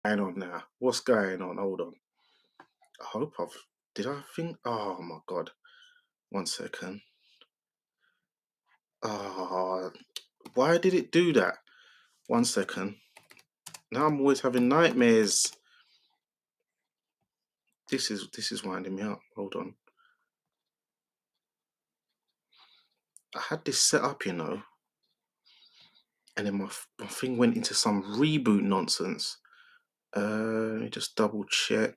Going on now? What's going on? Hold on. I hope Did I think? Oh my god. 1 second. Oh, why did it do that? 1 second. Now I'm always having nightmares. This is winding me up. Hold on. I had this set up, and then my thing went into some reboot nonsense. Let me just double check.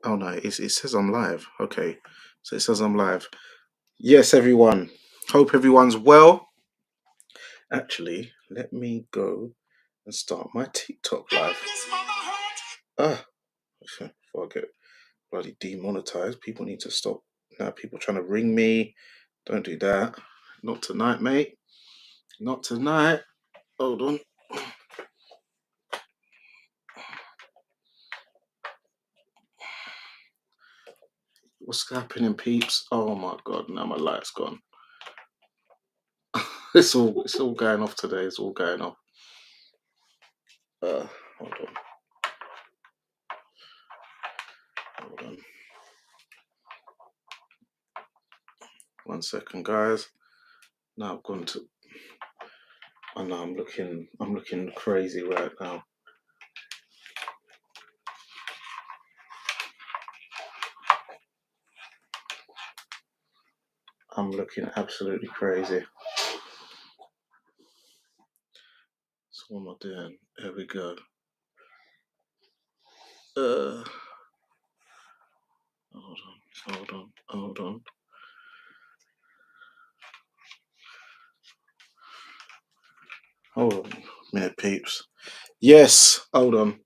Oh no, it says I'm live. Okay, so it says I'm live. Yes, everyone. Hope everyone's well. Actually, let me go and start my TikTok live. Before I get bloody demonetized, people need to stop. Now people trying to ring me. Don't do that. Not tonight, mate. Not tonight. Hold on. What's happening, peeps? Oh my god, now my light's gone. It's all going off today. It's all going off. Hold on. Hold on. 1 second, guys. Now I've gone to. I know I'm looking crazy right now. I'm looking absolutely crazy. So what am I doing? Here we go. Hold on. Hold on a minute, peeps. Yes, hold on.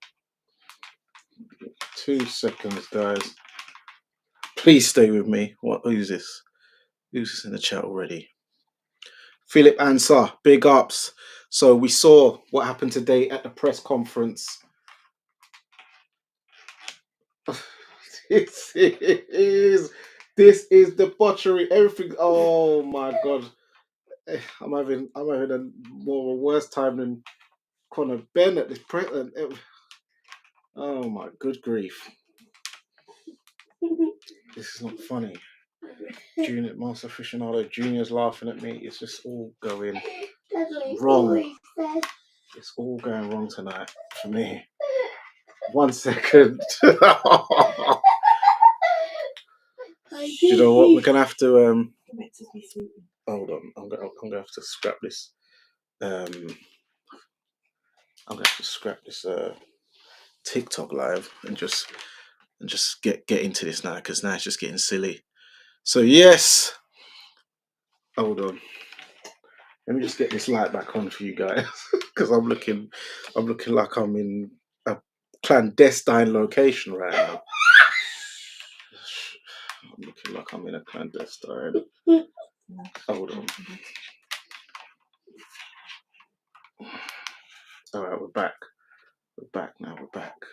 2 seconds, guys. Please stay with me. Who's this? Who's this in the chat already? Philip Answer, big ups. So we saw what happened today at the press conference. This is the butchery. Everything. Oh my god. I'm having a worse time than Conor Benn at this present. Oh my good grief. This is not funny. Junior Master Aficionado Junior's laughing at me. It's just all going wrong. It's all going wrong tonight for me. 1 second. You know what? We're gonna have to hold on. I'm gonna have to scrap this. I'm gonna have to scrap this TikTok live and just get into this now, because now it's just getting silly. So yes, hold on. Let me just get this light back on for you guys, because I'm looking like I'm in a clandestine location right now. I'm looking like I'm in a clandestine. Hold on. All right, we're back. We're back now. We're back.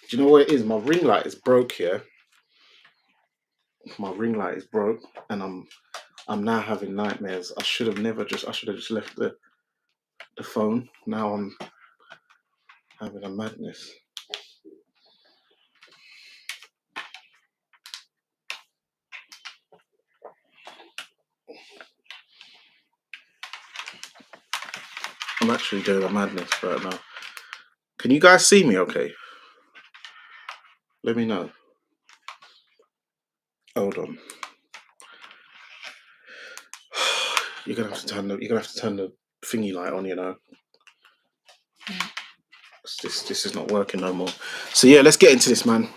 Do you know what it is? My ring light is broke here. My ring light is broke, and I'm now having nightmares. I should have just left the phone. Now I'm having a madness. I'm actually doing a madness right now. Can you guys see me okay? Let me know. Hold on. You're gonna have to turn the thingy light on, This is not working no more. So yeah, let's get into this, man.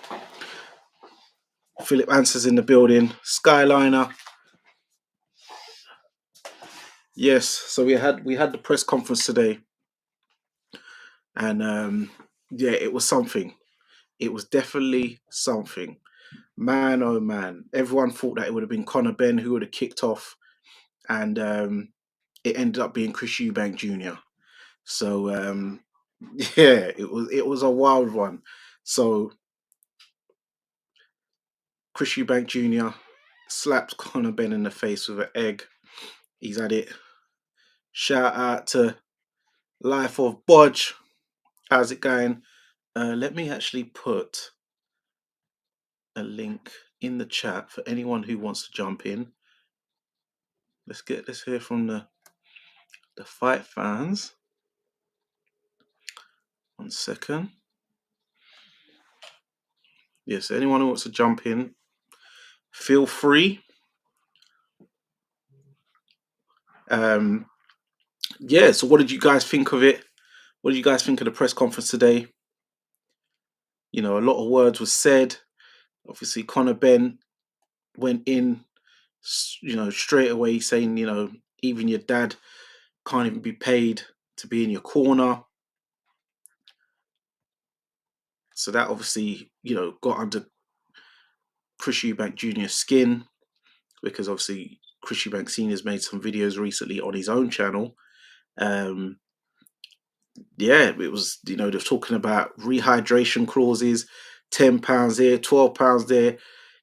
Philip Answer's in the building. Skyliner. Yes, so we had the press conference today, and yeah, it was something. It was definitely something. Man, oh man! Everyone thought that it would have been Conor Benn who would have kicked off, and it ended up being Chris Eubank Jr. So yeah, it was a wild one. So Chris Eubank Jr. slapped Conor Benn in the face with an egg. He's had it. Shout out to Life of Bodge. How's it going? Let me actually put a link in the chat for anyone who wants to jump in. Let's hear from the fight fans. 1 second. Yes, anyone who wants to jump in, feel free. Yeah, so what did you guys think of it? What did you guys think of the press conference today? You know, a lot of words were said. Obviously, Conor Benn went in, you know, straight away saying, you know, even your dad can't even be paid to be in your corner. So that obviously, you know, got under Chris Eubank Jr.'s skin, because obviously Chris Eubank Sr.'s made some videos recently on his own channel. Yeah, it was, you know, they're talking about rehydration clauses, £10 there, £12 there.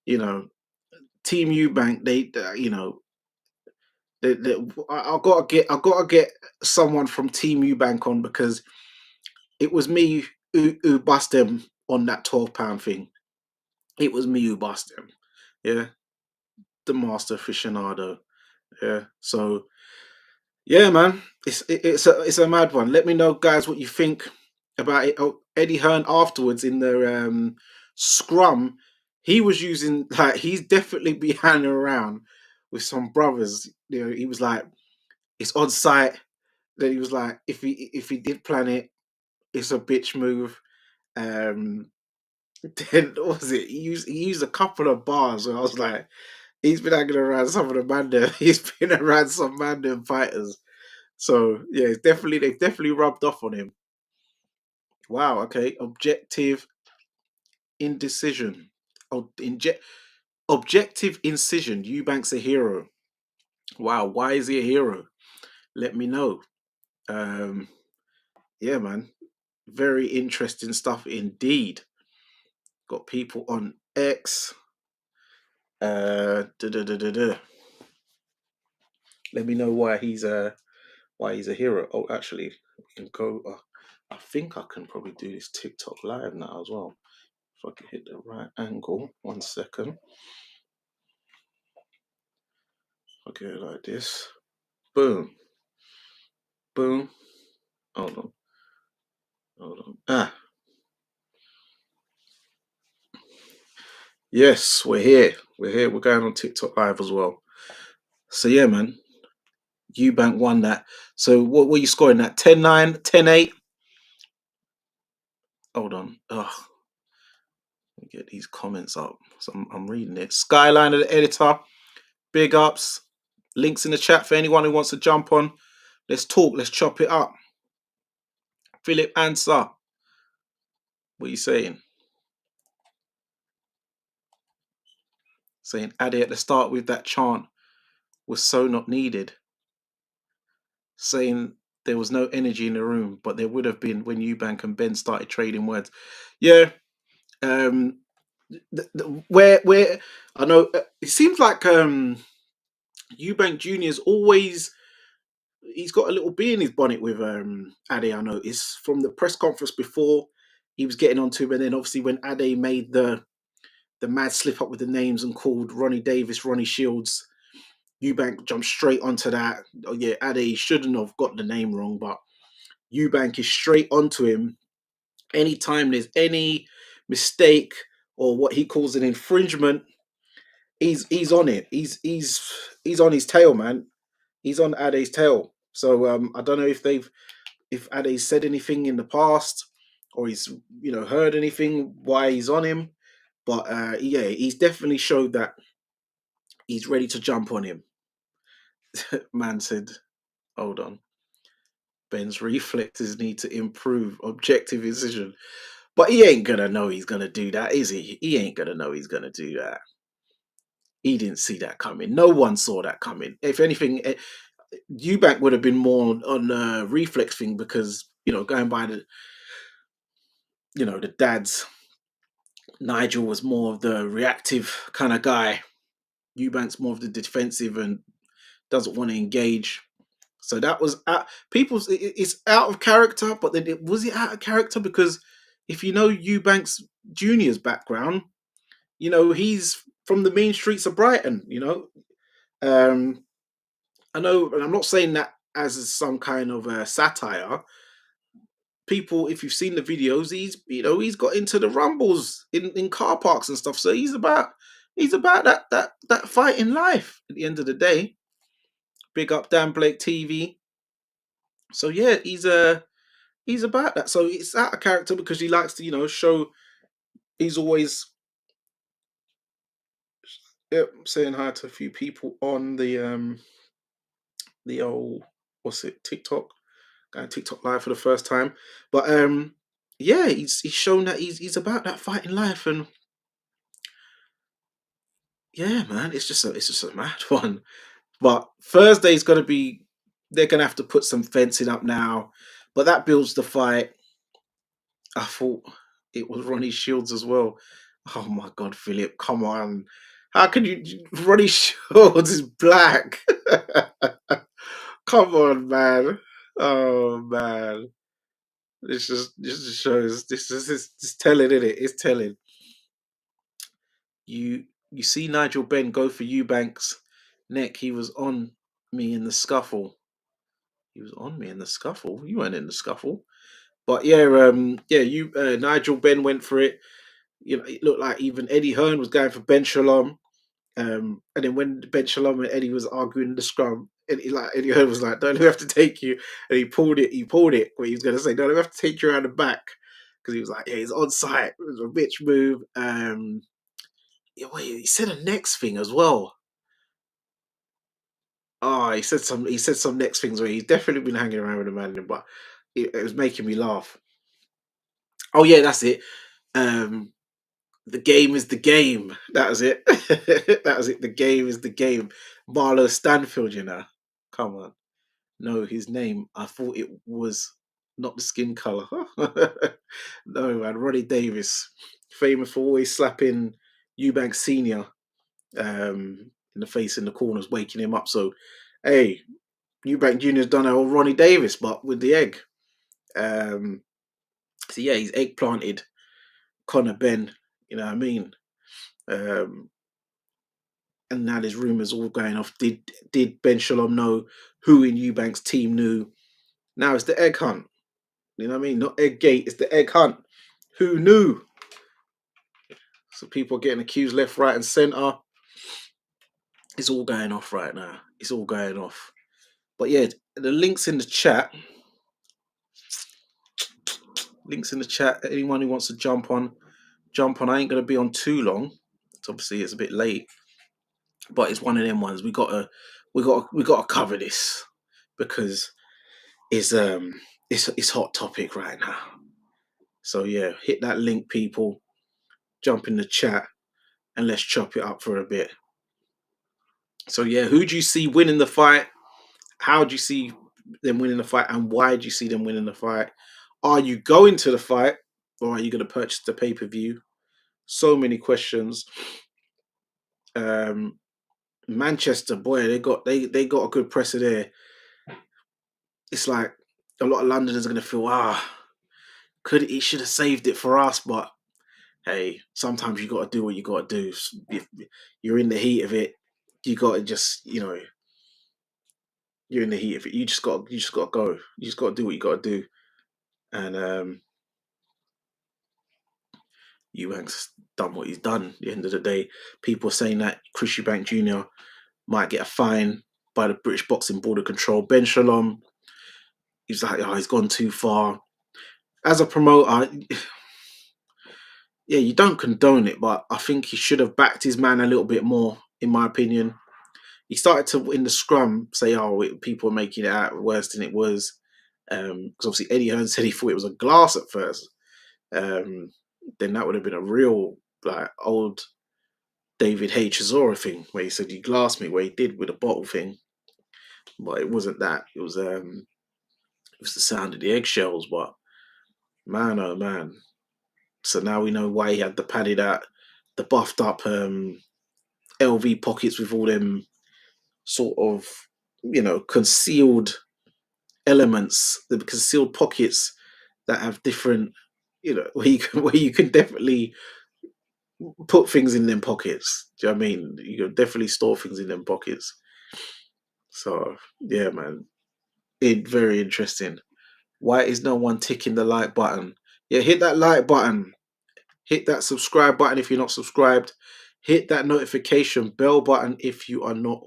You know, Team Eubank, you know, I gotta get someone from Team Eubank on, because it was me who bust them on that £12 thing. It was me who bust them. Yeah, the master aficionado. Yeah, so yeah, man, it's a mad one. Let me know, guys, what you think about it. Oh, Eddie Hearn afterwards in the scrum, he was using, like, he's definitely be hanging around with some brothers. You know, he was like, it's on site. Then he was like, if he did plan it, it's a bitch move. Um, then what was it? He used a couple of bars, and I was like, he's been hanging around some of the man there. He's been around some man them fighters. So yeah, they've definitely rubbed off on him. Wow. Okay. Objective indecision. Oh, objective incision. Eubank's a hero. Wow. Why is he a hero? Let me know. Um. Yeah, man. Very interesting stuff indeed. Got people on X. Da, da, da, da, da. Let me know why he's a hero. Oh, actually, we can go. I think I can probably do this TikTok live now as well. If I can hit the right angle. 1 second. Okay, like this. Boom. Boom. Hold on. Hold on. Yes, we're here. We're here. We're going on TikTok live as well. So yeah, man. Eubank won that. So what were you scoring that? 10-9, 10-8? Hold on. Ugh. Let me get these comments up. So I'm reading it. Skyline of the editor. Big ups. Links in the chat for anyone who wants to jump on. Let's talk. Let's chop it up. Philip, answer. What are you saying? Saying Addy at the start with that chant was so not needed. Saying there was no energy in the room, but there would have been when Eubank and Benn started trading words. Yeah. Where I know, it seems like Eubank Jr. is always, he's got a little bee in his bonnet with Ade. I noticed from the press conference before, he was getting onto him, and then obviously when Ade made the mad slip up with the names and called Ronnie Davis Ronnie Shields, Eubank jumped straight onto that. Oh yeah, Ade shouldn't have got the name wrong, but Eubank is straight onto him. Anytime there's any mistake or what he calls an infringement, he's on it. He's on his tail, man. He's on Ade's tail. So I don't know if Ade's said anything in the past, or he's, you know, heard anything why he's on him. But yeah, he's definitely showed that he's ready to jump on him. Man said, hold on. Ben's reflexes need to improve. Objective incision. But he ain't gonna know he's gonna do that, is he? He ain't gonna know he's gonna do that. He didn't see that coming. No one saw that coming. If anything, Eubank would have been more on a reflex thing, because, you know, going by the dads, Nigel was more of the reactive kind of guy. Eubank's more of the defensive and doesn't want to engage. So that was people's. It's out of character, but then was it out of character because if you know Eubank's Junior's background, he's from the mean streets of Brighton. Um, I know, and I'm not saying that as some kind of satire. People, if you've seen the videos, he's got into the rumbles in car parks and stuff. So he's about that fight in life. At the end of the day, big up Dan Blake TV. So yeah, he's about that. So it's out of character because he likes to show. He's always saying hi to a few people on the old, what's it, TikTok, going TikTok live for the first time. But yeah, he's shown that he's about that fighting life. And yeah, man, it's just a mad one. But Thursday's gonna be, they're gonna have to put some fencing up now, but that builds the fight. I thought it was Ronnie Shields as well. Oh my God, Philip, come on! How can you? Ronnie Shields is black. Come on, man. Oh man, this just shows. This is telling, isn't it? It's telling. You see Nigel Benn go for Eubank's neck. He was on me in the scuffle. He was on me in the scuffle. You weren't in the scuffle. But yeah, you Nigel Benn went for it. It looked like even Eddie Hearn was going for Ben Shalom. And then when Ben Shalom and Eddie was arguing in the scrum, Eddie Hearn was like, "Don't we have to take you?" And he pulled it. He pulled it. Where he was going to say, "No, we have to take you around the back," because he was like, "Yeah, he's on site." It was a bitch move. Yeah, wait, he said a next thing as well. Oh, he said some next things where he's definitely been hanging around with the man, but it was making me laugh. Oh yeah, that's it. Um, the game is the game. That was it. That was it. The game is the game. Marlo Stanfield, Come on. No, his name. I thought it was not the skin color. No, man. Ronnie Davis, famous for always slapping Eubank Senior in the face in the corners, waking him up. So, hey, Eubank Junior's done a old Ronnie Davis, but with the egg. Um, so yeah, he's eggplanted Conor Benn. You know what I mean? Um, and now there's rumours all going off. Did Ben Shalom know who in Eubank's team knew? Now it's the egg hunt. You know what I mean? Not egg gate. It's the egg hunt. Who knew? So people are getting accused left, right, and centre. It's all going off right now. It's all going off. But yeah, the links in the chat. Links in the chat. Anyone who wants to jump on, jump on. I ain't gonna be on too long. Obviously, it's a bit late, but it's one of them ones. We gotta cover this because it's hot topic right now. So yeah, hit that link, people. Jump in the chat and let's chop it up for a bit. So yeah, who do you see winning the fight? How do you see them winning the fight, and why do you see them winning the fight? Are you going to the fight, or are you going to purchase the pay per view? So many questions. Um, Manchester, boy, they got a good presser there. It's like a lot of Londoners are going to feel could he should have saved it for us, but hey, sometimes you got to do what you got to do. If you're in the heat of it, you got to just you're in the heat of it. You just got to go. You just got to do what you got to do. And Eubank's done what he's done. At the end of the day, people are saying that Chris Eubank Jr. might get a fine by the British Boxing Board of Control. Ben Shalom, he's like, he's gone too far. As a promoter, yeah, you don't condone it, but I think he should have backed his man a little bit more, in my opinion. He started to, in the scrum, say, people are making it out worse than it was. Because obviously Eddie Hearn said he thought it was a glass at first. Then that would have been a real, like, old David H. Azora thing, where he said, "You glassed me," where he did with a bottle thing. But it wasn't that. It was the sound of the eggshells, but man, oh man. So now we know why he had the padded out, the buffed up LV pockets with all them sort of, concealed elements, the concealed pockets that have different, where you can definitely put things in them pockets. Do you know what I mean? You can definitely store things in them pockets. So yeah, man, very interesting. Why is no one ticking the like button? Yeah, hit that like button. Hit that subscribe button if you're not subscribed. Hit that notification bell button um, if you're not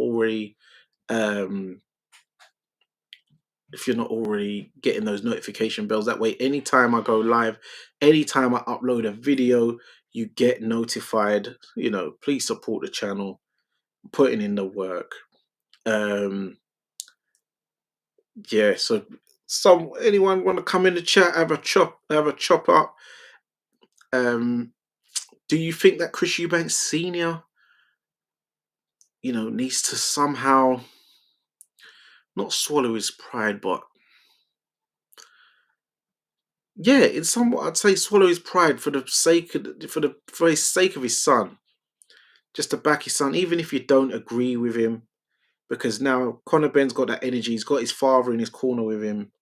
already getting those notification bells. That way, anytime I go live, anytime I upload a video, you get notified. Please support the channel, putting in the work. Yeah, so anyone want to come in the chat, have a chop up. Do you think that Chris Eubank Senior, needs to somehow not swallow his pride, but yeah, in somewhat I'd say swallow his pride for the sake of for his sake of his son, just to back his son, even if you don't agree with him, because now Conor Benn's got that energy. He's got his father in his corner with him.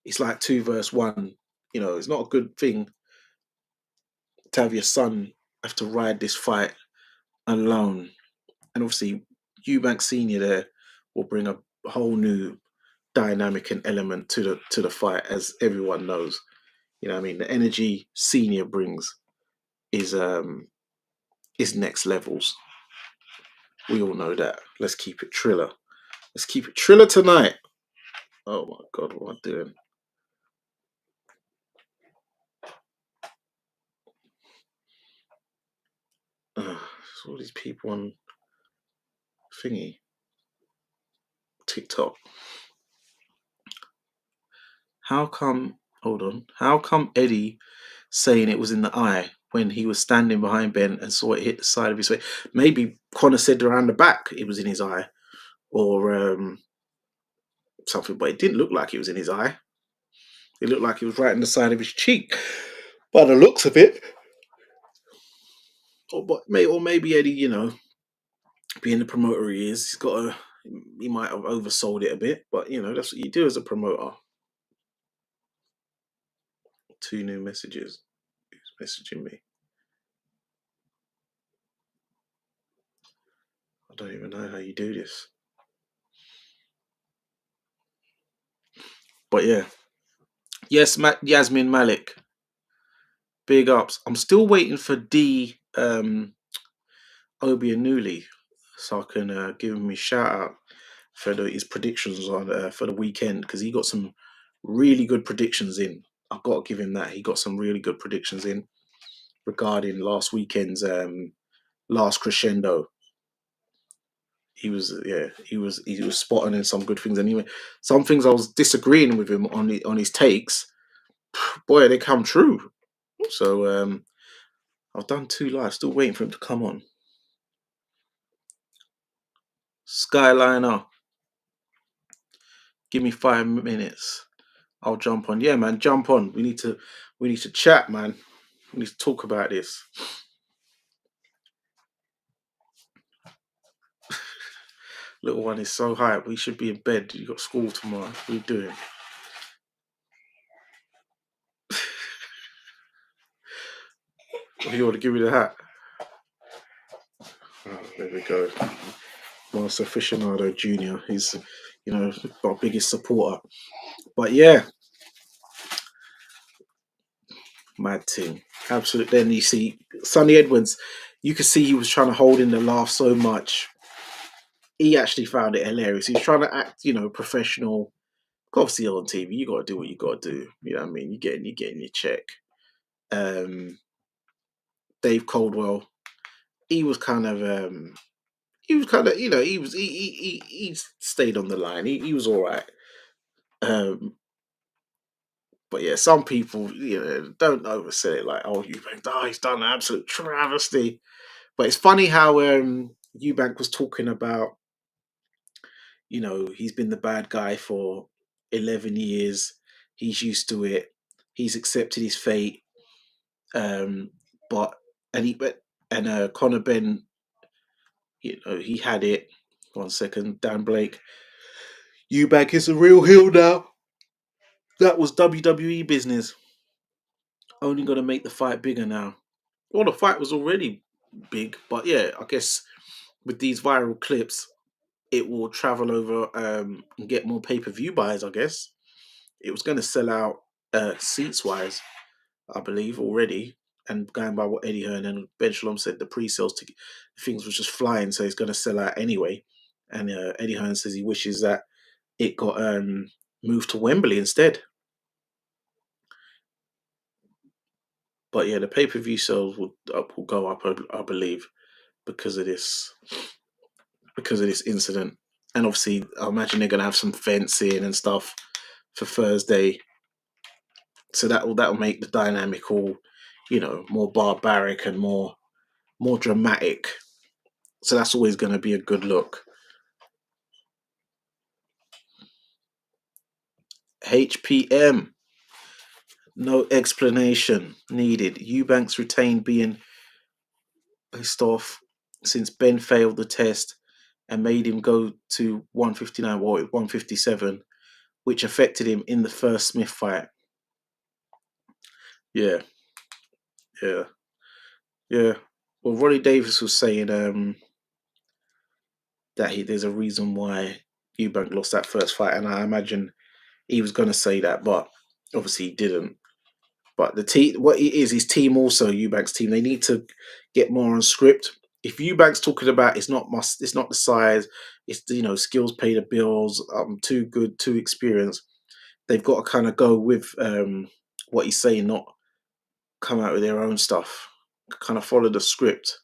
It's like 2 versus 1. It's not a good thing to have your son have to ride this fight alone. And obviously, Eubank Senior there will bring a whole new dynamic and element to the fight, as everyone knows. What I mean, the energy Senior brings is next levels. We all know that. Let's keep it Triller. Let's keep it Triller tonight. Oh my God, what am I doing? All these people on thingy TikTok. How come? Hold on. How come Eddie saying it was in the eye when he was standing behind Benn and saw it hit the side of his face? Maybe Conor said around the back it was in his eye, or something, but it didn't look like it was in his eye. It looked like it was right in the side of his cheek, by the looks of it. Or maybe Eddie, being the promoter he is, he might have oversold it a bit, but that's what you do as a promoter. 2 new messages. Who's messaging me? I don't even know how you do this. But yeah. Yes, Yasmin Malik. Big ups. I'm still waiting for D Obianuli, so I can give him a shout out for his predictions on for the weekend, because he got some really good predictions in. I've got to give him that. He got some really good predictions in regarding last weekend's last crescendo. He was spotting in some good things, and even some things I was disagreeing with him on his takes. Boy, they come true. So I've done 2 lives, still waiting for him to come on. Skyliner, give me 5 minutes. I'll jump on. Yeah, man, jump on. We need to chat, man. We need to talk about this. Little one is so hyped. We should be in bed. You got school tomorrow. What are you doing? You want to give me the hat? Oh, there we go. Master Aficionado Junior. He's, our biggest supporter. But yeah, mad thing. Absolutely. Then you see Sonny Edwards. You could see he was trying to hold in the laugh so much. He actually found it hilarious. He was trying to act, professional. Obviously on TV, you got to do what you got to do. You know what I mean? You're getting your check. Dave Coldwell, he was kind of, he stayed on the line. He was all right. But yeah, some people, don't oversell it like, oh, Eubank, he's done an absolute travesty. But it's funny how Eubank was talking about, he's been the bad guy for 11 years. He's used to it. He's accepted his fate. But Conor Benn he had it. 1 second, Dan Blake. Eubank is a real heel now. That was WWE business. Only going to make the fight bigger now. Well, the fight was already big, but yeah, I guess with these viral clips, it will travel over and get more pay per view buys. I guess it was going to sell out seats wise, I believe already. And going by what Eddie Hearn and Ben Shalom said, the pre-sales ticket things was just flying, so it's going to sell out anyway. And Eddie Hearn says he wishes that it got moved to Wembley instead. But yeah, the pay per view sales will go up, I believe, because of this incident. And obviously, I imagine they're gonna have some fencing and stuff for Thursday, so that'll make the dynamic all, more barbaric and more dramatic. So that's always going to be a good look. HPM, no explanation needed. Eubanks retained being pissed off since Benn failed the test and made him go to 159 or 157, which affected him in the first Smith fight. Yeah, yeah, yeah. Well, Ronnie Davis was saying that there's a reason why Eubank lost that first fight, and I imagine he was going to say that, but obviously he didn't. But the team, what it is, his team also, Eubank's team, they need to get more on script. If Eubank's talking about it's not the size, it's skills pay the bills. I'm too good, too experienced. They've got to kind of go with what he's saying, not come out with their own stuff. Kind of follow the script,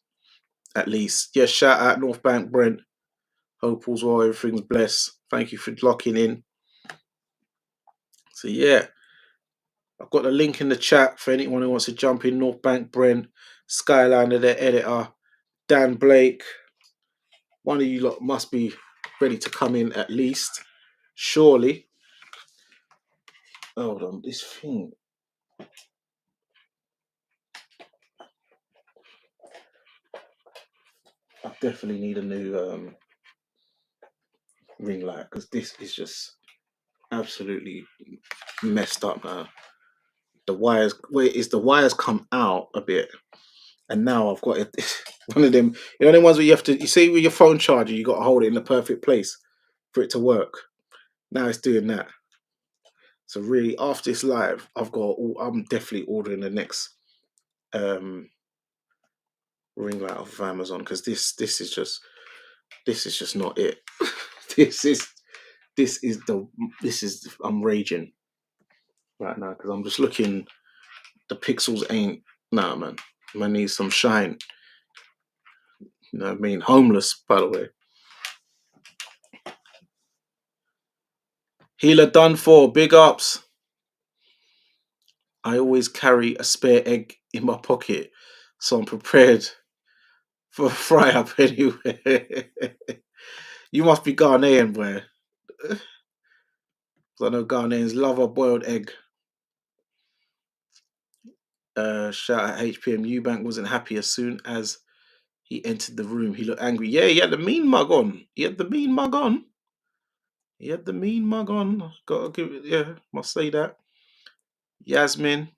at least. Yeah, shout out North Bank Brent. Hope all's well, everything's blessed. Thank you for locking in. So yeah, I've got the link in the chat for anyone who wants to jump in. North Bank Brent, Skyliner, their editor, Dan Blake. One of you lot must be ready to come in at least. Surely. Hold on, this thing. I definitely need a new ring light because this is just absolutely messed up now. The wires come out a bit, and now I've got it. One of them, the ones where you see with your phone charger, you got to hold it in the perfect place for it to work. Now it's doing that. So really, after this live, I'm definitely ordering the next ring light off of Amazon because this is just not it. this is I'm raging right now because I'm just looking. The pixels ain't man. I need some shine. You know what I mean? Homeless, by the way. Healer done for. Big ups. I always carry a spare egg in my pocket, so I'm prepared for a fry up anyway. You must be Ghanaian, boy. I know Ghanaians love a boiled egg. Shout out HPM. Eubank wasn't happy as soon as he entered the room. He looked angry. Yeah, he had the mean mug on. He had the mean mug on. Gotta give it. Yeah, must say that. Yasmin.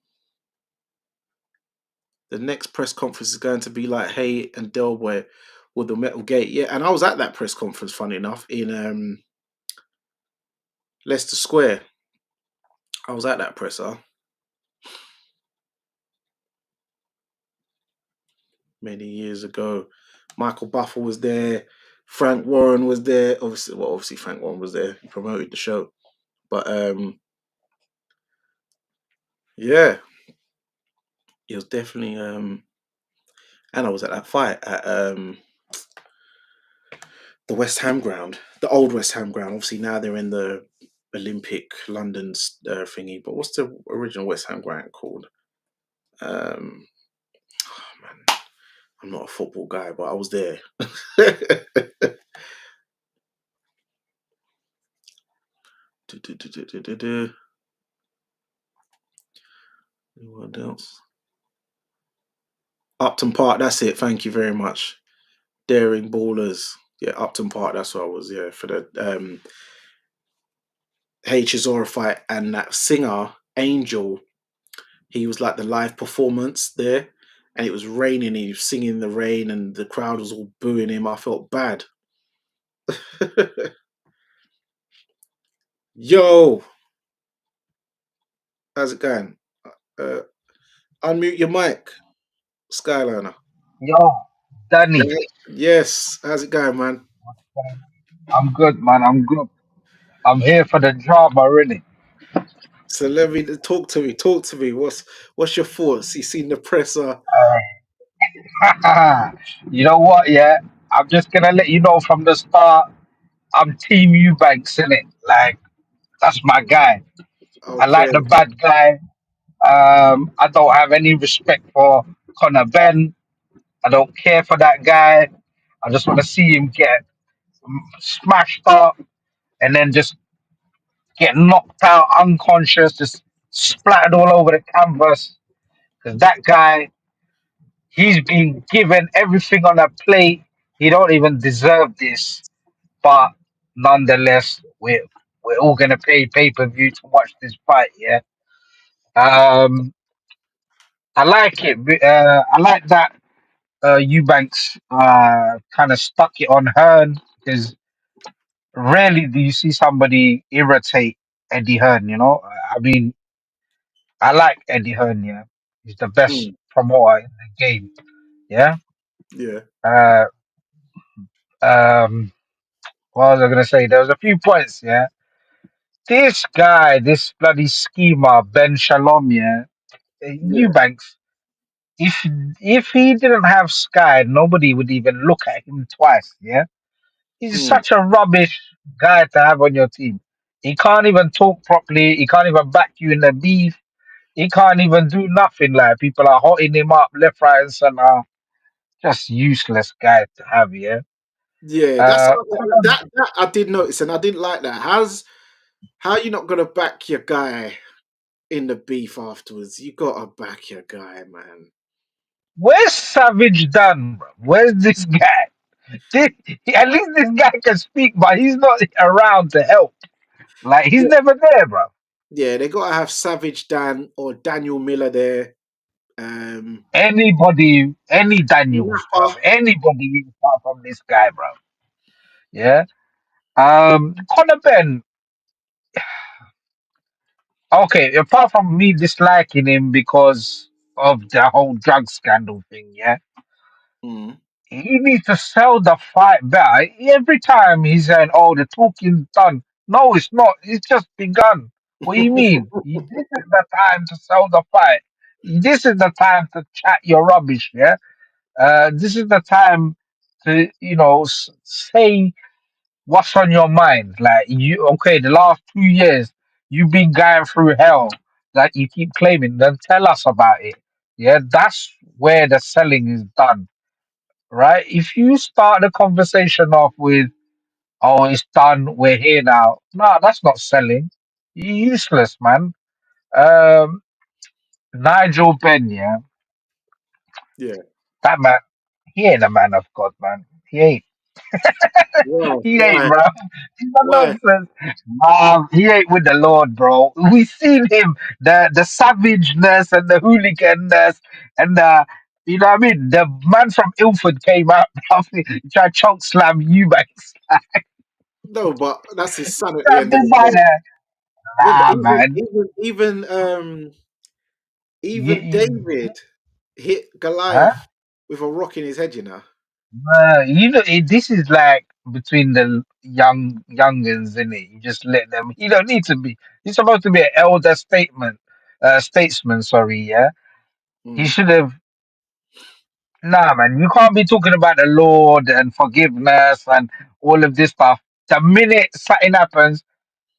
The next press conference is going to be like Hay and Delboy with the metal gate. Yeah, and I was at that press conference, funny enough, in Leicester Square. I was at that presser many years ago. Michael Buffer was there. Frank Warren was there. Obviously Frank Warren was there. He promoted the show. But yeah, it was definitely and I was at that fight at the West Ham ground, the old West Ham ground. Obviously now they're in the Olympic London thingy. But what's the original West Ham ground called? Man, I'm not a football guy, but I was there. What else? Upton Park, that's it. Thank you very much. Daring Ballers. Yeah, Upton Park. That's what I was. Yeah, for the Hzora fight, and that singer Angel. He was like the live performance there, and it was raining. And he was singing in the rain, and the crowd was all booing him. I felt bad. Yo, how's it going? Uh, Unmute your mic, Skyliner. Yo, Danny, Yeah. Yes, how's it going, man? I'm good, man. I'm good. I'm here for the drama, really. So let me talk to me. Talk to me. What's your thoughts? You seen the presser? You know what? Yeah, I'm just gonna let you know from the start. I'm Team Eubanks, innit? Like that's my guy. I like Okay. the bad guy. I don't have any respect for Conor Benn. I don't care for that guy. I just want to see him get smashed up and then just get knocked out, unconscious, just splattered all over the canvas. Because that guy, he's been given everything on a plate. He don't even deserve this, but nonetheless, we're all gonna pay pay-per-view to watch this fight. Yeah, um, I like it. I like that Eubanks kind of stuck it on Hearn because rarely do you see somebody irritate Eddie Hearn. You know, I mean, I like Eddie Hearn. Yeah, he's the best Mm, promoter in the game. Yeah. yeah. Uh, um, what was I gonna say? There was a few points. Yeah. This guy, this bloody schemer, Ben Shalom. Yeah. Yeah. Eubanks. If if he didn't have Sky, nobody would even look at him twice. Yeah. He's Mm, such a rubbish guy to have on your team. He can't even talk properly. He can't even back you in the beef. He can't even do nothing. Like people are hotting him up left, right, and center. Just useless guy to have. Yeah. yeah. That's Uh, that I did notice, and I didn't like that. How you not gonna back your guy in the beef afterwards? You gotta back your guy, man. Where's Savage done, bro? Where's this guy? This, at least this guy can speak, but he's not around to help. Like he's Yeah, never there, bro. yeah. They gotta have Savage Dan or Daniel Miller there. Um, Anybody, any Daniels, bro. Napper. Anybody apart from this guy, bro. Yeah. Conor Ben. Okay, apart from me disliking him because of the whole drug scandal thing, yeah. Mm. He needs to sell the fight better. Every time he's saying, "Oh, the talking's done." No, it's not. It's just begun. What do you mean? This is the time to sell the fight. This is the time to chat your rubbish. Yeah. This is the time to say what's on your mind. Like you, okay, the last 2 years you've been going through hell that you keep claiming. Then tell us about it. Yeah, that's where the selling is done, right? If you start the conversation off with, "Oh, it's done, we're here now," no, that's not selling. Useless, man. Um, Nigel Benn, yeah, Yeah. that man, he ain't a man of God, man. He ain't. Wow. He ain't, Why? bro. He's no Why? nonsense. He ain't with the Lord, bro. We seen him, the savageness and the hooligan-ness and the, you know what I mean? The man from Ilford came out, bro. He tried to choke slam Eubanks. No, but that's his son at the Grabbed end of him the by day. the, Yeah, but nah, man. even You, David hit huh? Goliath with a rock in his head. You know. This is like between the youngins, in it. You just let them. You don't need to be. You're supposed to be an elder statesman. Sorry, yeah. He Mm. should have. Nah, man. You can't be talking about the Lord and forgiveness and all of this stuff. The minute something happens,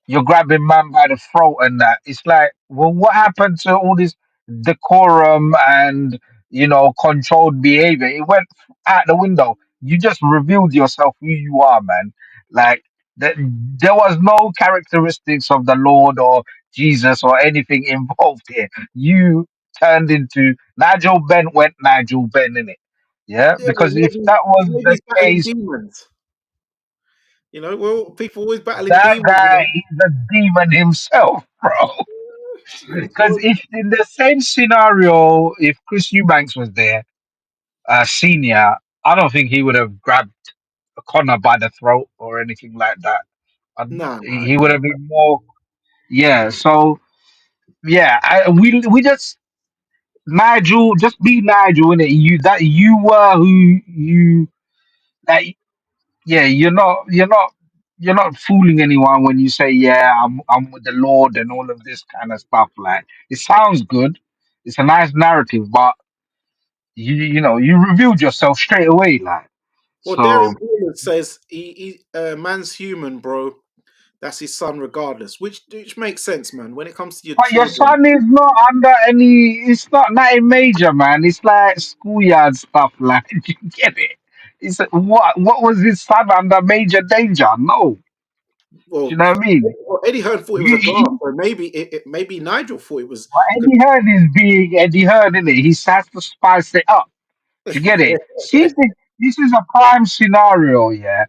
you're grabbing man by the throat and that. It's like, well, what happened to all this decorum and controlled behavior? It went out the window. You just revealed yourself who you are, man. Like there was no characteristics of the Lord or Jesus or anything involved here. You turned into Nigel Ben went Nigel Ben in it. Yeah, Yeah, because if that was maybe the he's battling case, demons. Well, people always battling that demons. guy is a demon himself, bro. Because Well, if in the same scenario, if Chris Eubanks was there, senior, I don't think he would have grabbed Connor by the throat or anything like that. nah, He he would wouldn't. have been more, yeah. So yeah, we just Nigel, just be Nigel, innit? You were who you that yeah, you're not fooling anyone when you say, yeah, I'm with the Lord and all of this kind of stuff. Like it sounds good, it's a nice narrative, but you revealed yourself straight away, like Well, so. Darren Borland says man's human, bro. That's his son, regardless. Which makes sense, man. When it comes to your But your children, son is not under any. It's not nothing major, man. It's like schoolyard stuff. Like you get it. It's what was his son under major danger? No, do you well, know what I mean? Eddie Hearn thought it was a glass, so maybe Nigel thought it was. What Eddie Hearn is being Eddie Hearn, in it. He has to spice it up. Do you get it? See, this is a prime scenario, yeah.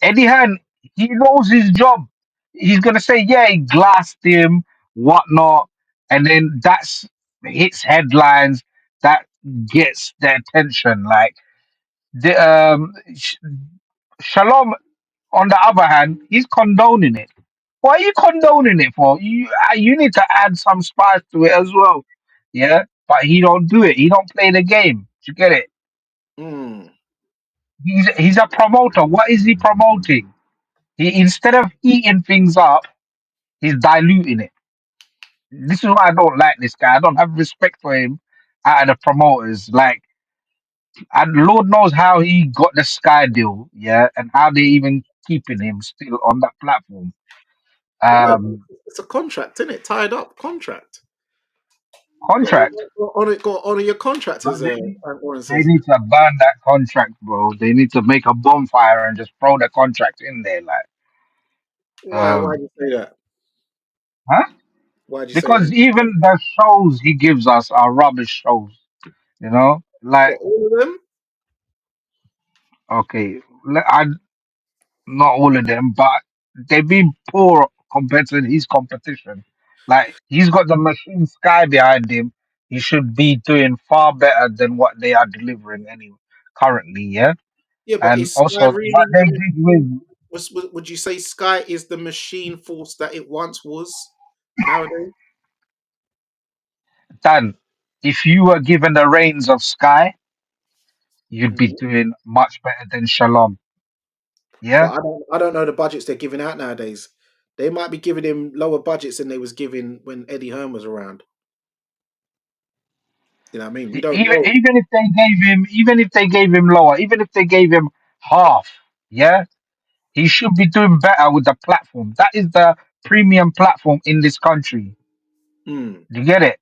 Eddie Hearn, he knows his job. He's gonna say, yeah, he glassed him, whatnot, and then that's hits headlines. That gets the attention. Like the Shalom, on the other hand, he's condoning it. What are you condoning it for? You need to add some spice to it as well. Yeah, but he don't do it. He don't play the game. You get it? Hmm. He's a promoter. What is he promoting? He instead of heating things up, he's diluting it. This is why I don't like this guy. I don't have respect for him out of the promoters. Like, and Lord knows how he got the Sky deal, yeah, and how they even keeping him still on that platform. Well, no, Um, it's a contract, isn't it? Tied up contract. Got contract. got to honor your contract, But as Frank Warren they says. need to burn that contract, bro. They need to make a bonfire and just throw the contract in there, like, Why? Why um, do you say that? huh? Why do you say Because that? even the shows he gives us are rubbish shows. You know, like What, all of them? okay, I not all of them, but they've been poor compared to his competition. Like he's got the machine sky behind him. He should be doing far better than what they are delivering anyway currently. Yeah, Yeah, but and is Sky also what really they the did with machine? Would you say Sky is the machine force that it once was nowadays? Dan, if you were given the reins of Sky, you'd be Mhm. doing much better than Shalom. But Yeah, I don't know the budgets they're giving out nowadays. They might be giving him lower budgets than they was giving when Eddie Hearn was around. You know what I mean? We don't know. even if they gave him lower, even if they gave him half, yeah, he should be doing better with the platform. That is the premium platform in this country. Hmm. You get it?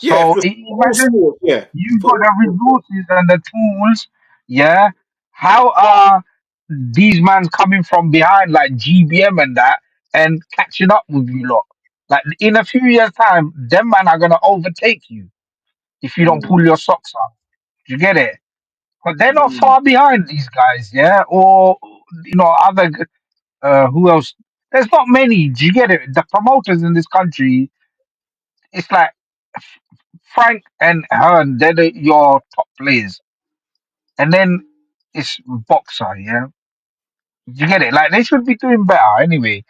Yeah, So for all imagine sports, yeah. you've For got all the sports, yeah. resources and the tools. Yeah. How are these mans coming from behind like GBM and that and catching up with you lot? Like in a few years' time, them man are gonna overtake you if you don't pull Mm, your socks up. You get it? But they're not mm. far behind these guys, yeah. Or other who else? There's not many. Do you get it? The promoters in this country, it's like Frank and Hearn, they're your top players, and then it's boxer, yeah. You get it? Like they should be doing better anyway.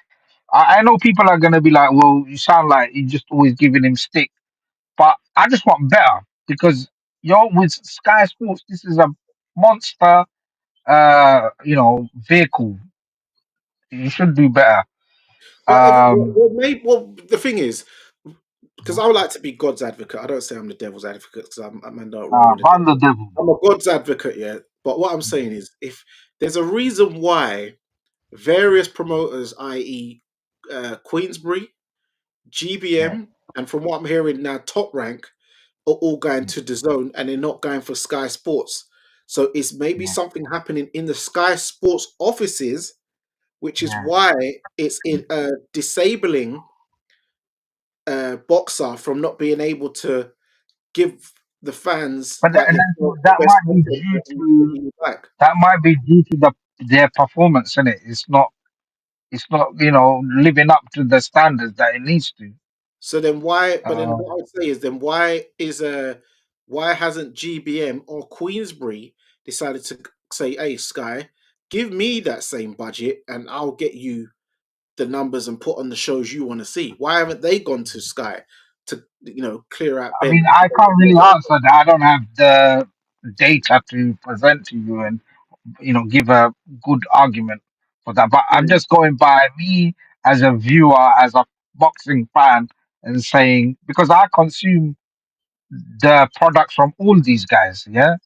I know people are gonna be like, "Well, you sound like you're just always giving him stick," but I just want better because with Sky Sports, this is a monster, vehicle. You should do better. Um, The thing is, because I would like to be God's advocate. I don't say I'm the devil's advocate because I'm man don't roll with the Van devil. the devil. I'm a God's advocate, yeah. But what I'm saying is, if there's a reason why various promoters, i.e., Queensbury, Yeah, GBM, and from what I'm hearing now, Top Rank, are all going to the zone and they're not going for Sky Sports. So it's maybe yeah, something happening in the Sky Sports offices, which is yeah, why it's disabling Boxer from not being able to give. the fans But like yourself, the that best might be content, due and to getting you back. their performance in it. It's not living up to the standards that it needs to. So then why? But then Uh, what I would say is then why hasn't GBM or Queensbury decided to say, "Hey, Sky, give me that same budget and I'll get you the numbers and put on the shows you want to see"? Why haven't they gone to Sky to clear out I Ben? mean, I can't really answer that. I don't have the data to present to you and give a good argument for that. But I'm Mm, just going by me as a viewer, as a boxing fan, and saying because I consume the products from all these guys, yeah,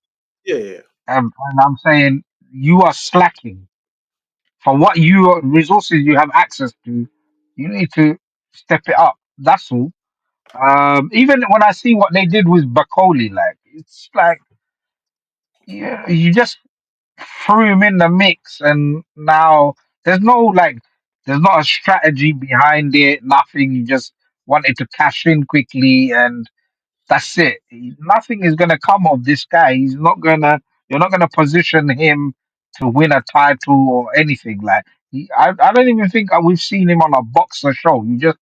yeah, yeah. and I'm saying you are slacking for what you resources you have access to. You need to step it up. That's all. Even when I see what they did with Bakoli, like it's like you just threw him in the mix, and now there's no like, there's not a strategy behind it. Nothing. You just wanted to cash in quickly, and that's it. Nothing is gonna come of this guy. He's not gonna. You're not gonna position him to win a title or anything. Like I don't even think we've seen him on a boxer show. You just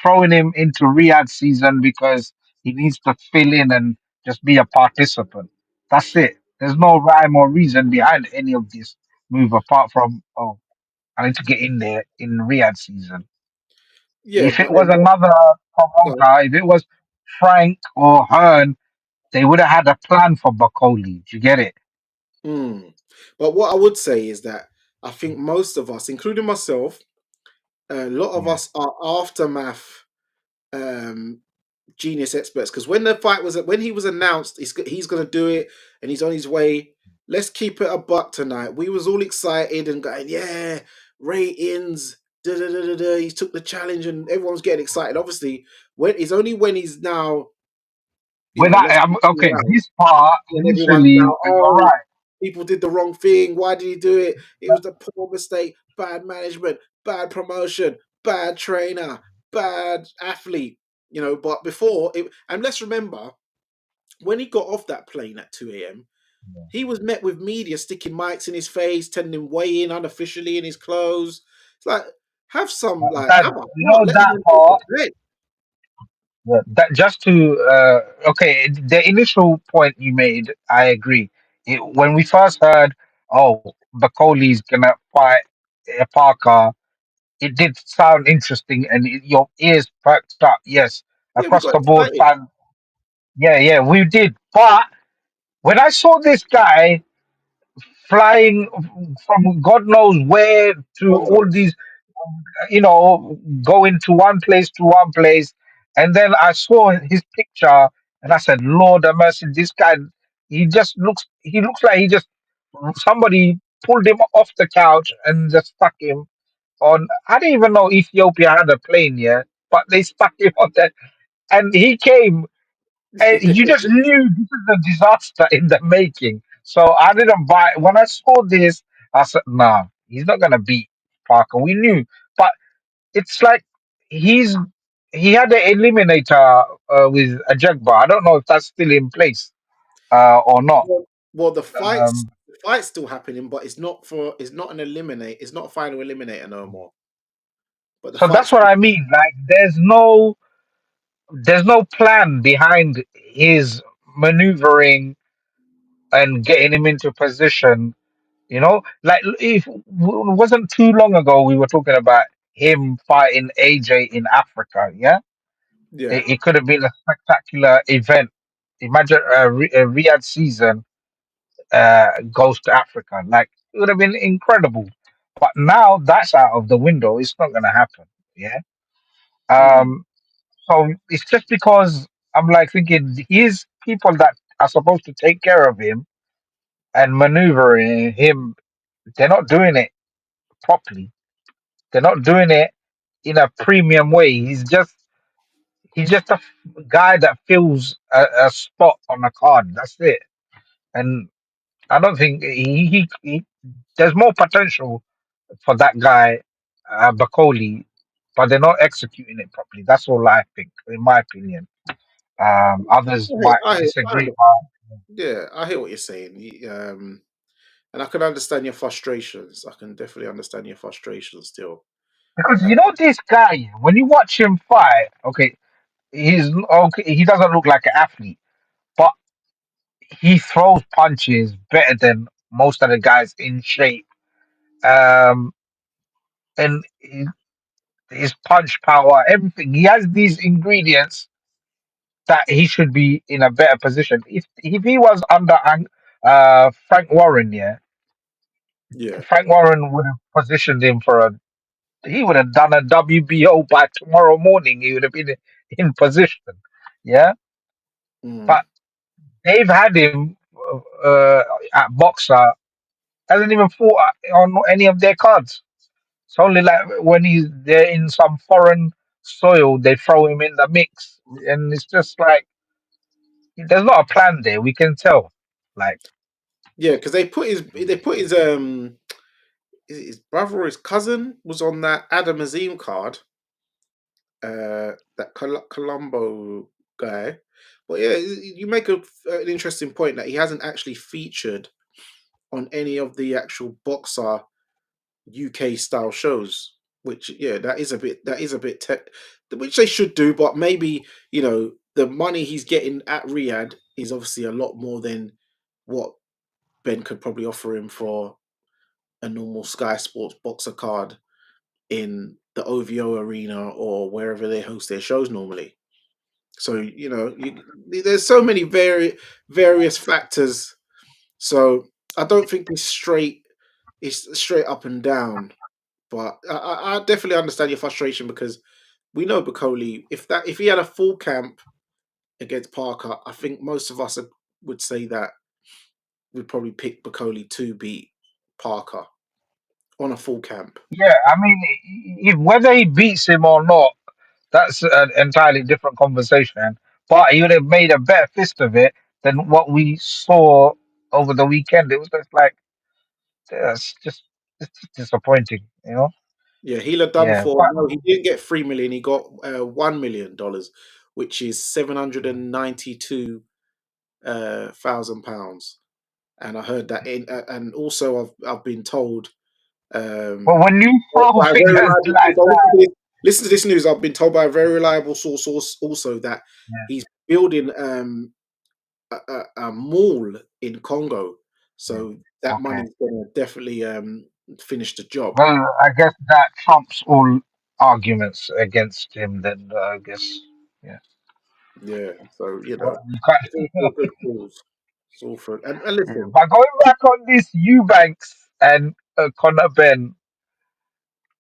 throwing him into Riyadh season because he needs to fill in and just be a participant. That's it. There's no rhyme or reason behind any of this move apart from I need to get in there in Riyadh season. Yeah, If but it then was another promoter, if it was Frank or Hearn, they would have had a plan for Bakoli. Do you get it? mm. But what I would say is that I think most of us, including myself, a lot of Yeah. us are aftermath um, genius experts because when the fight was when he was announced, he's going to do it and he's on his way. Let's keep it a buck tonight. We was all excited and going, yeah, ratings. Da, da, da, da, da. He took the challenge and everyone's getting excited. Obviously, when he's now, When less than 2 okay, rounds, this part then everyone's initially, now, you're oh, right. people did the wrong thing. Why did he do it? It was the poor mistake, bad management, bad promotion, bad trainer, bad athlete. But before it, and let's remember when he got off that plane at 2 a.m., he was met with media sticking mics in his face, telling him weigh in unofficially in his clothes. It's like, have some, like, That have a you heart, know let the that man go to part. bed. That just to okay, the initial point you made, I agree. When we first heard, oh, Bakoli's gonna fight Parker, it did sound interesting, and your ears perked up. Yes, Yeah, we across got the board, excited. fan. Yeah, yeah, we did. But when I saw this guy flying from God knows where to all Congo. these, going to one place to one place. And then I saw his picture and I said, Lord have mercy, this guy, he looks like somebody pulled him off the couch and just stuck him on. I didn't even know Ethiopia had a plane yet, but they stuck him on that. And he came and you just knew this is a disaster in the making. So I didn't buy. When I saw this, I said, "Nah, he's not gonna beat Parker." We knew, but it's like he's he had an eliminator with a Jagba. I don't know if that's still in place or not. Well, Um, the fight's still happening, but it's not an eliminate. It's not a final eliminator no more. But the so that's fight's what I mean. Like, there's no plan behind his maneuvering and getting him into position. Like if it wasn't too long ago, we were talking about him fighting AJ in Africa. Yeah, yeah. it could have been a spectacular event. Imagine a Riyadh season goes to Africa. Like it would have been incredible. But now that's out of the window. It's not going to happen. Yeah. Mm. Um. So it's just because I'm like thinking his people that are supposed to take care of him and maneuver him, they're not doing it properly. They're not doing it in a premium way. He's just a guy that fills a spot on a card. That's it. And I don't think there's more potential for that guy, Bakoli, but they're not executing it properly. That's all I think, in my opinion. Others I, might I disagree, understand. Yeah, I hear what you're saying. And I can understand your frustrations. I can definitely understand your frustrations still. because Uh, you know this guy. When you watch him fight, okay, he's okay. He doesn't look like an athlete, but he throws punches better than most of the guys in shape. Um, and his punch power, everything. He has these ingredients that he should be in a better position. If he was under Frank Warren, yeah, yeah. Frank Warren would have positioned him for a. He would have done a WBO by tomorrow morning. He would have been in position, yeah. Mm. But they've had him at boxer hasn't even fought on any of their cards. It's only like when he's there in some foreign soil, they throw him in the mix, and it's just like there's not a plan there. We can tell. Like, Yeah, because they put his is it his brother or his cousin was on that Adam Azim card, that Colombo guy. But yeah, you make an interesting point that he hasn't actually featured on any of the actual boxer UK style shows. Which yeah, that is a bit which they should do, but maybe the money he's getting at Riyadh is obviously a lot more than what Ben could probably offer him for a normal Sky Sports boxer card in the OVO arena or wherever they host their shows normally. So there's so many various factors. So I don't think it's straight up and down. But I definitely understand your frustration because we know Bacoli. If he had a full camp against Parker, I think most of us would say that we'd probably pick Bacoli to beat Parker on a full camp. yeah, I mean, whether he beats him or not, that's an entirely different conversation. But he would have made a better fist of it than what we saw over the weekend. It was just like, it's just disappointing, you know? Yeah, he'll have done Yeah, for but no, he didn't get 3 million. He got $1 million, which is £792,000. And I heard that and also I've been told but um, when you throw by a very figures reliable like source. that, Listen to this news. I've been told by a very reliable source also that yeah, he's building a mall in Congo, yeah, so that okay. money's gonna definitely finish the job. Well, I guess that trumps all arguments against him. Then I guess, yeah. Yeah, so Well, you it's all for can't. a good cause. It's all for and Yeah. listen, But going back on this Eubanks and Conor Benn,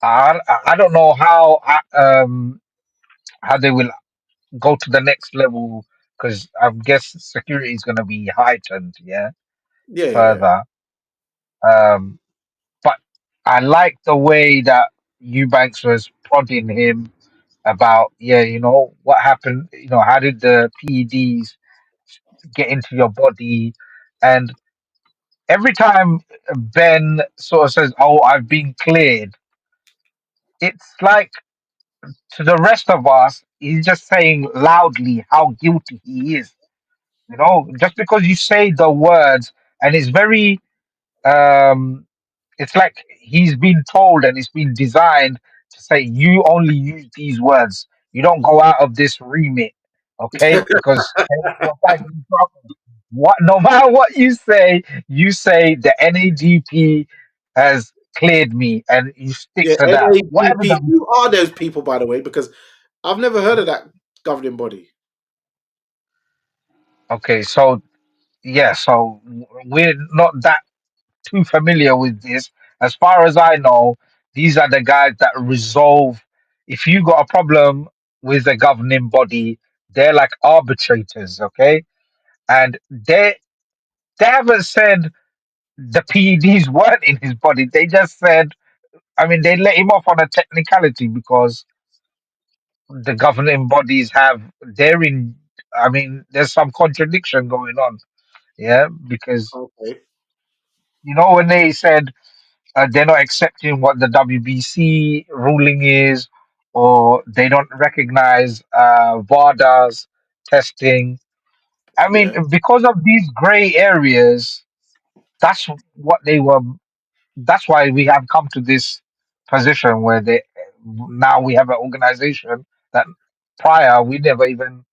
I don't know how they will go to the next level because I guess security is going to be heightened, yeah, yeah, yeah, yeah. further. Um, but I like the way that Eubanks was prodding him about, yeah, what happened, how did the PEDs get into your body, and every time Ben sort of says, "Oh, I've been cleared," it's like to the rest of us, he's just saying loudly how guilty he is. Just because you say the words, and it's very, um, it's like he's been told and it's been designed to say you only use these words. You don't go out of this remit, okay? Because you'll find in trouble. What, no matter what you say the NADP has cleared me, and you stick Yeah, to that. Whatever NADP. the Who are those people, by the way? Because I've never heard of that governing body. okay, so yeah, so we're not that too familiar with this. As far as I know, these are the guys that resolve. If you got a problem with the governing body, they're like arbitrators, okay? And they haven't said the PEDs weren't in his body. They just said, I mean, they let him off on a technicality because the governing bodies have they're in. I mean, there's some contradiction going on, yeah, because Okay. when they said they're not accepting what the WBC ruling is, or they don't recognize VADA's. testing. I mean, Yeah. because of these gray areas, that's what they were. That's why we have come to this position where they now we have an organization that prior we never even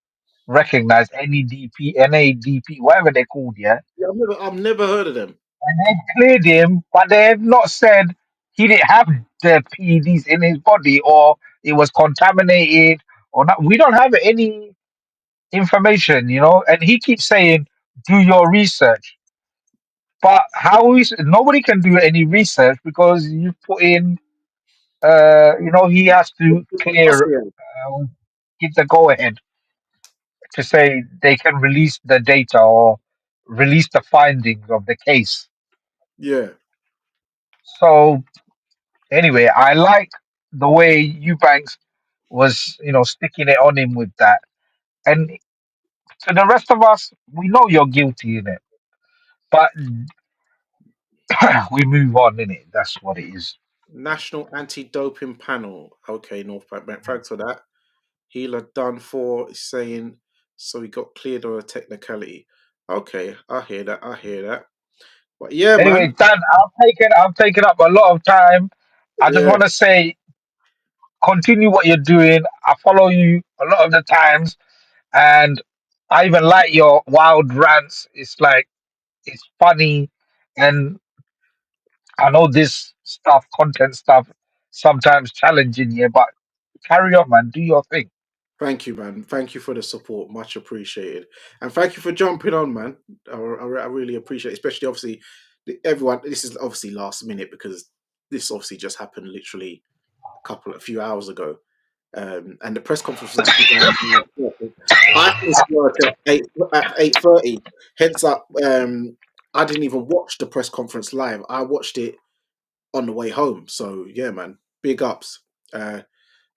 recognized any DP, NADP, whatever they're called, yeah. Yeah, I've never heard of them. And they cleared him, but they have not said he didn't have the PEDs in his body or it was contaminated or not. We don't have any information, you know. And he keeps saying, "Do your research," but how is nobody can do any research because you put in, he has to clear, Yeah. give the go ahead to say they can release the data or release the findings of the case. Yeah. So anyway, I like the way Eubanks was, sticking it on him with that. And to the rest of us, we know you're guilty in it, but we move on in it. That's what it is. National Anti-Doping Panel. Okay, North Bank. Thanks for that. Healer done for is saying so he got cleared on a technicality. Okay, I hear that. I hear that. But yeah, Anyway, man. Dan, I've taken up a lot of time. I just Yeah. want to say, continue what you're doing. I follow you a lot of the times, and I even like your wild rants. It's like it's funny, and I know this stuff, content stuff, sometimes challenging you, but carry on, man. Do your thing. Thank you, man. Thank you for the support. Much appreciated. And thank you for jumping on, man. I really appreciate it. Especially, obviously, everyone, this is obviously last minute because this obviously just happened literally a few hours ago. And the press conference was actually going on. I finished work at 8:30. Hence up I didn't even watch the press conference live. I watched it on the way home. So yeah, man. Big ups. Uh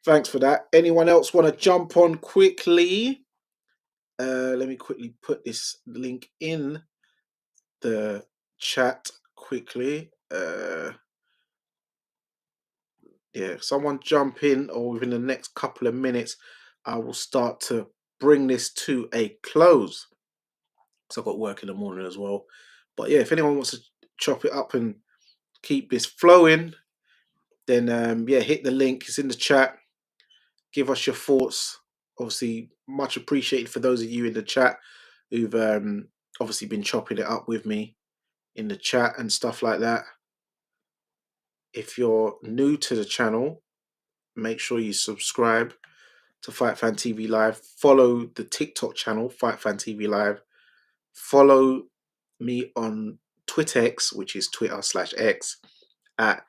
Thanks for that. Anyone else want to jump on quickly? Let me quickly put this link in the chat quickly. Yeah, someone jump in, or within the next couple of minutes, I will start to bring this to a close. So I've got work in the morning as well. But yeah, if anyone wants to chop it up and keep this flowing, then yeah, hit the link. It's in the chat. Give us your thoughts. Obviously, much appreciated for those of you in the chat who've obviously been chopping it up with me in the chat and stuff like that. If you're new to the channel, make sure you subscribe to Fight Fan TV Live. Follow the TikTok channel, Fight Fan TV Live. Follow me on TwitX, which is Twitter/X, at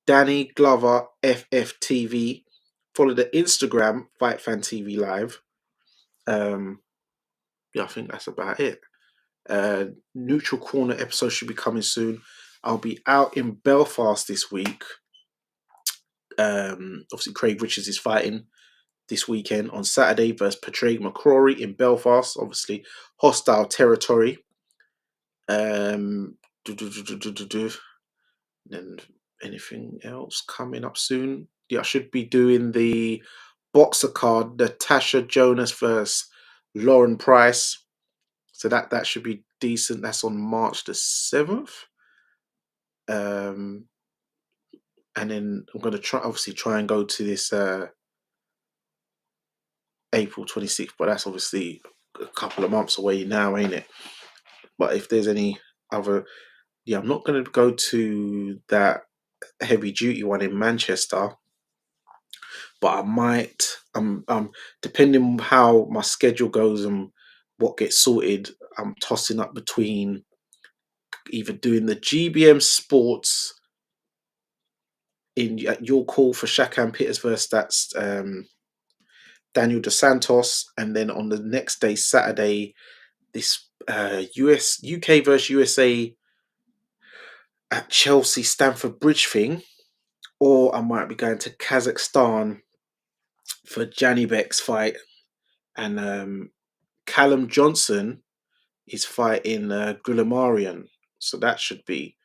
Danny Glover FFTV. Follow the Instagram, Fight Fan TV Live. Yeah, I think that's about it. Neutral Corner episode should be coming soon. I'll be out in Belfast this week. Obviously, Craig Richards is fighting this weekend on Saturday versus Patrick McCrory in Belfast. Obviously, hostile territory. Um, Then anything else coming up soon? Yeah, I should be doing the boxer card, Natasha Jonas versus Lauren Price. So that should be decent. That's on March the 7th. And then I'm gonna try and go to this April 26th, but that's obviously a couple of months away now, ain't it? But if there's any other, yeah, I'm not gonna go to that heavy duty one in Manchester, but I might. Depending on how my schedule goes and what gets sorted, I'm tossing up between either doing the GBM Sports in at your call for Shakan Peters versus that's Daniel Dos Santos, and then on the next day, Saturday, this UK versus USA at Chelsea Stamford Bridge thing, or I might be going to Kazakhstan for Janibek's fight, and Callum Johnson is fighting Gulamarian, so that should be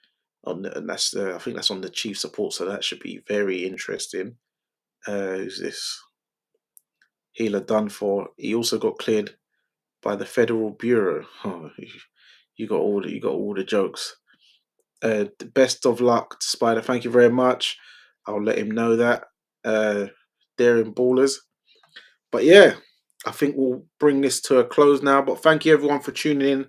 on, and that's I think that's on the chief support, so that should be very interesting. Who's this? Healer done for. He also got cleared. by the Federal Bureau. Oh, you got all the jokes. Best of luck to Spider. Thank you very much. I'll let him know that. They're in ballers. But yeah, I think we'll bring this to a close now. But thank you everyone for tuning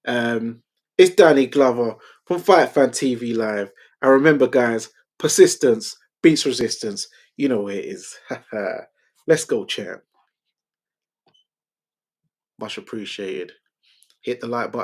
in. It's Danny Glover from Fight Fan TV Live. And remember, guys, persistence beats resistance. You know where it is. Let's go, champ. Much appreciated. Hit the like button.